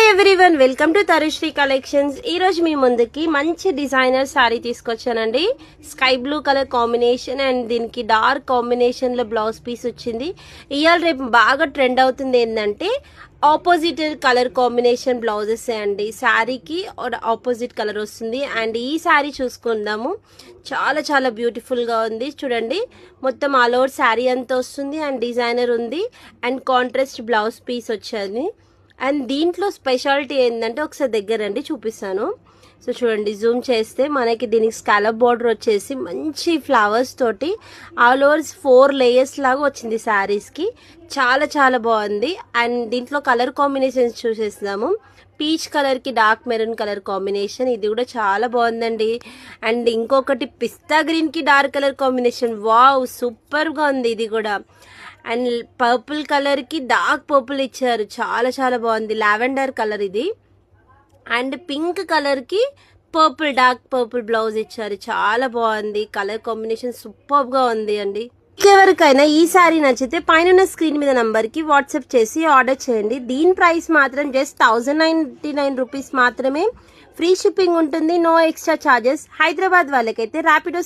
Hi everyone, welcome to Tarushree collections. ఈ రోజు మీ ముందుకి మంచి డిజైనర్ శారీ తీసుకొచ్చానండి. Sky blue colour combination and దీనికి డార్క్ కాంబినేషన్ లో బ్లౌజ్ పీస్ వచ్చింది. ఇవాళ రేపు బాగా ట్రెండ్ అవుతుంది ఏంటంటే ఆపోజిట్ కలర్ కాంబినేషన్ బ్లౌజెస్ అండి. శారీకి ఆపోజిట్ కలర్ వస్తుంది. అండ్ ఈ శారీ చూసుకుందాము, చాలా చాలా బ్యూటిఫుల్ గా ఉంది. చూడండి, మొత్తం ఆల్ ఓవర్ శారీ అంతా వస్తుంది అండ్ డిజైనర్ ఉంది అండ్ కాంట్రాస్ట్ బ్లౌజ్ పీస్ వచ్చేది. అండ్ దీంట్లో స్పెషాలిటీ ఏంటంటే ఒకసారి దగ్గర రండి చూపిస్తాను. సో చూడండి, జూమ్ చేస్తే మనకి దీనికి స్కాలప్ బార్డర్ వచ్చేసి మంచి ఫ్లవర్స్ తోటి ఆల్ ఓవర్స్ 4 లేయర్స్ లాగా వచ్చింది శారీస్కి. చాలా చాలా బాగుంది. అండ్ దీంట్లో కలర్ కాంబినేషన్స్ చూసేస్తాము. పీచ్ కలర్కి డార్క్ మెరూన్ కలర్ కాంబినేషన్, ఇది కూడా చాలా బాగుందండి. అండ్ ఇంకొకటి పిస్తా గ్రీన్కి డార్క్ కలర్ కాంబినేషన్, వావ్ సూపర్గా ఉంది ఇది కూడా. అండ్ పర్పుల్ కలర్కి డార్క్ పర్పుల్ ఇచ్చారు, చాలా చాలా బాగుంది. లావెండర్ కలర్ ఇది. అండ్ పింక్ కలర్కి పర్పుల్, డార్క్ పర్పుల్ బ్లౌజ్ ఇచ్చారు, చాలా బాగుంది. కలర్ కాంబినేషన్ సూపర్గా ఉంది అండి. ఎవరికైనా ఈ శారీ నచ్చితే పైన స్క్రీన్ మీద నంబర్కి వాట్సాప్ చేసి ఆర్డర్ చేయండి. దీని ప్రైస్ మాత్రం జస్ట్ 1099 రూపీస్ మాత్రమే. ఫ్రీ షిప్పింగ్ ఉంటుంది, నో ఎక్స్ట్రా ఛార్జెస్. హైదరాబాద్ వాళ్ళకైతే ర్యాపిడో